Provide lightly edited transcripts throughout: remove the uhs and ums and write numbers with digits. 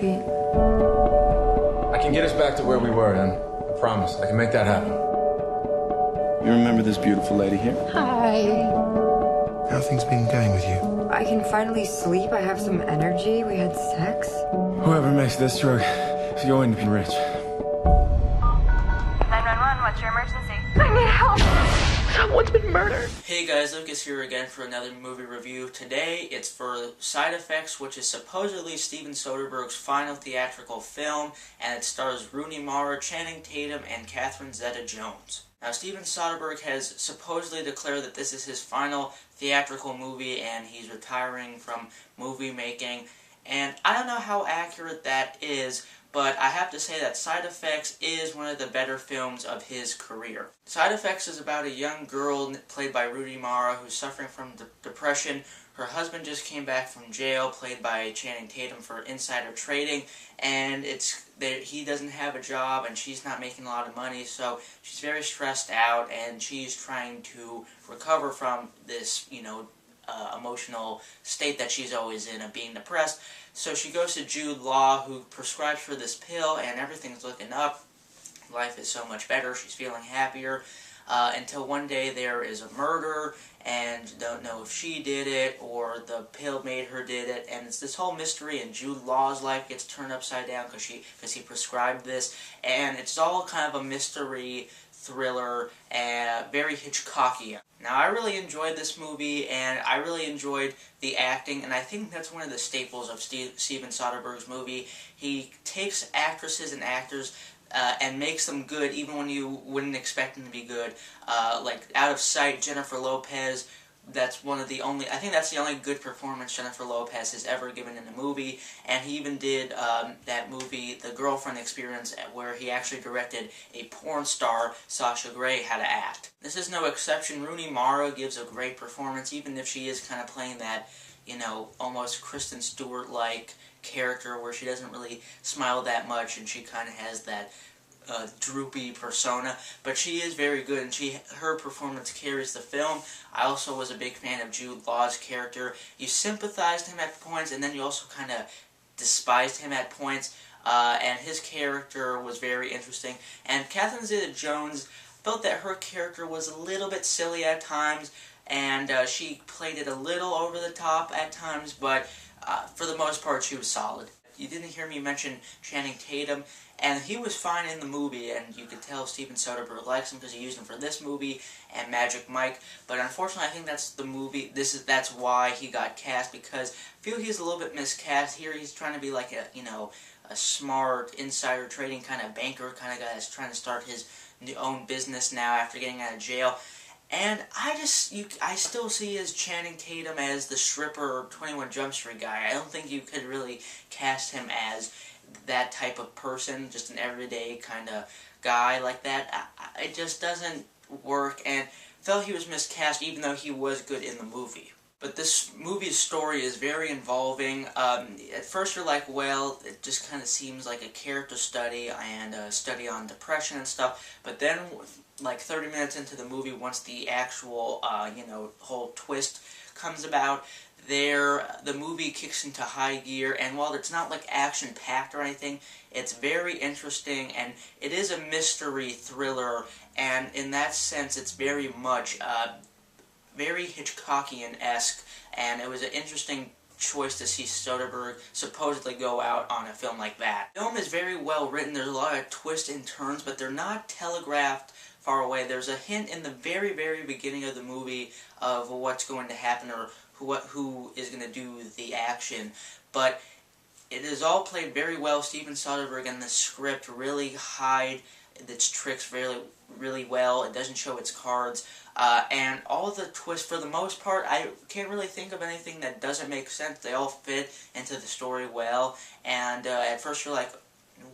feet. I can get us back to where we were, and I promise, I can make that happen. You remember this beautiful lady here? Hi. How have things been going with you? I can finally sleep. I have some energy. We had sex. Whoever makes this drug is going to be rich. 911, what's your emergency? I need help. Someone's been murdered. Hey guys, Lucas here again for another movie review. Today it's for Side Effects, which is supposedly Steven Soderbourgh's final theatrical film, and it stars Rooney Mara, Channing Tatum, and Catherine Zeta-Jones. Now, Steven Soderbourgh has supposedly declared that this is his final theatrical movie and he's retiring from movie making. And I don't know how accurate that is, but I have to say that Side Effects is one of the better films of his career. Side Effects is about a young girl played by Rooney Mara who's suffering from depression. Her husband just came back from jail, played by Channing Tatum, for insider trading, and he doesn't have a job and she's not making a lot of money, so she's very stressed out and she's trying to recover from this, emotional state that she's always in of being depressed. So she goes to Jude Law, who prescribes her this pill, and everything's looking up. Life is so much better. She's feeling happier. Until one day there is a murder, and you don't know if she did it or the pill made her did it, and it's this whole mystery, and Jude Law's life gets turned upside down because he prescribed this, and it's all kind of a mystery thriller and very Hitchcockian. Now, I really enjoyed this movie, and I really enjoyed the acting, and I think that's one of the staples of Steven Soderbergh's movie. He takes actresses and actors and makes them good even when you wouldn't expect them to be good. Like Out of Sight, Jennifer Lopez, I think that's the only good performance Jennifer Lopez has ever given in a movie, and he even did that movie, The Girlfriend Experience, where he actually directed a porn star, Sasha Grey, how to act. This is no exception. Rooney Mara gives a great performance, even if she is kind of playing that, almost Kristen Stewart-like character where she doesn't really smile that much and she kind of has that droopy persona, but she is very good, and her performance carries the film. I also was a big fan of Jude Law's character. You sympathized him at points, and then you also kind of despised him at points, and his character was very interesting. And Catherine Zeta-Jones, felt that her character was a little bit silly at times, and she played it a little over the top at times, but for the most part she was solid. You didn't hear me mention Channing Tatum, and he was fine in the movie, and you could tell Steven Soderbergh likes him because he used him for this movie and Magic Mike. But unfortunately, I think that's the movie. That's why he got cast, because I feel he's a little bit miscast here. He's trying to be like a smart insider trading kind of banker kind of guy that's trying to start his own business now after getting out of jail. And I still see as Channing Tatum as the stripper 21 Jump Street guy. I don't think you could really cast him as that type of person, just an everyday kind of guy like that. It just doesn't work, and felt he was miscast even though he was good in the movie. But this movie's story is very involving. At first you're like, well, it just kind of seems like a character study and a study on depression and stuff. But then, like 30 minutes into the movie, once the actual, whole twist comes about, the movie kicks into high gear, and while it's not like action-packed or anything, it's very interesting, and it is a mystery thriller, and in that sense it's very much very Hitchcockian-esque, and it was an interesting choice to see Soderbergh supposedly go out on a film like that. The film is very well written. There's a lot of twists and turns, but they're not telegraphed far away. There's a hint in the very, very beginning of the movie of what's going to happen or who is going to do the action, but it is all played very well. Steven Soderbergh and the script really hide its tricks really, really well. It doesn't show its cards, and all the twists, for the most part, I can't really think of anything that doesn't make sense. They all fit into the story well, and at first you're like,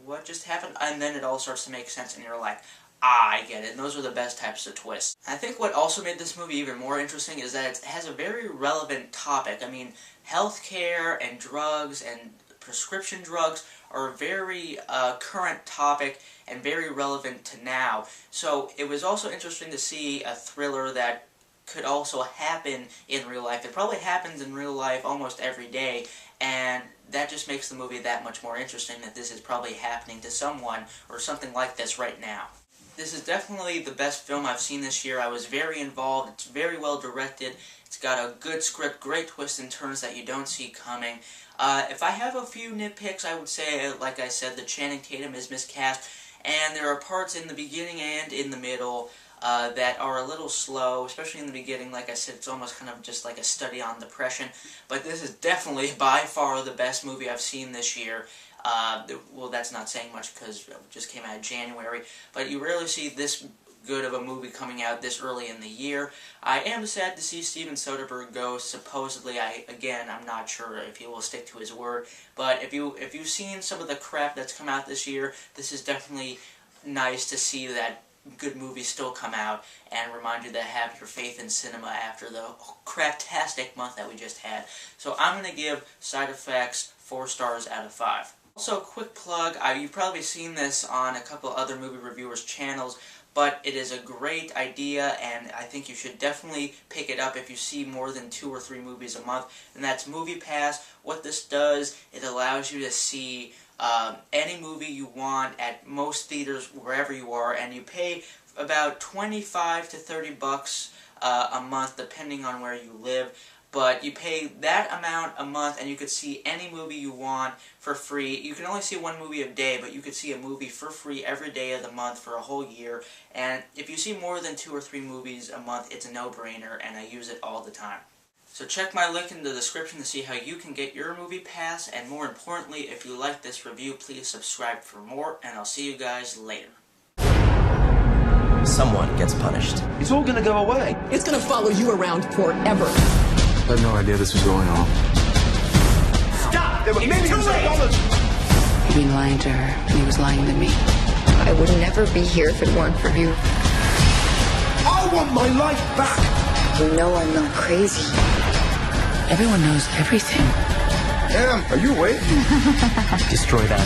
what just happened? And then it all starts to make sense, and you're like, I get it. And those are the best types of twists. I think what also made this movie even more interesting is that it has a very relevant topic. I mean, healthcare and drugs and prescription drugs are a very current topic and very relevant to now. So it was also interesting to see a thriller that could also happen in real life. It probably happens in real life almost every day, and that just makes the movie that much more interesting, that this is probably happening to someone or something like this right now. This is definitely the best film I've seen this year. I was very involved. It's very well directed. It's got a good script, great twists and turns that you don't see coming. If I have a few nitpicks, I would say, like I said, the Channing Tatum is miscast, and there are parts in the beginning and in the middle that are a little slow, especially in the beginning. Like I said, it's almost kind of just like a study on depression. But this is definitely by far the best movie I've seen this year. Well, that's not saying much because it just came out in January, but you rarely see this good of a movie coming out this early in the year. I am sad to see Steven Soderbourgh go. Supposedly, I'm not sure if he will stick to his word, but if you've seen some of the crap that's come out this year, this is definitely nice to see that good movies still come out and remind you to have your faith in cinema after the craptastic month that we just had. So I'm going to give Side Effects 4 stars out of 5. Also, quick plug, you've probably seen this on a couple other movie reviewers' channels, but it is a great idea, and I think you should definitely pick it up if you see more than 2 or 3 movies a month, and that's Movie Pass. What this does, it allows you to see any movie you want at most theaters, wherever you are, and you pay about $25 to $30 a month, depending on where you live. But you pay that amount a month and you could see any movie you want for free. You can only see one movie a day, but you could see a movie for free every day of the month for a whole year. And if you see more than 2 or 3 movies a month, it's a no-brainer, and I use it all the time. So check my link in the description to see how you can get your Movie Pass, and more importantly, if you like this review, please subscribe for more, and I'll see you guys later. Someone gets punished. It's all gonna go away. It's gonna follow you around forever. I had no idea this was going on. Stop! There were millions of dollars! He'd been lying to her, and he was lying to me. I would never be here if it weren't for you. I want my life back! You know I'm not crazy. Everyone knows everything. Adam, are you awake? Destroy that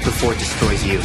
before it destroys you.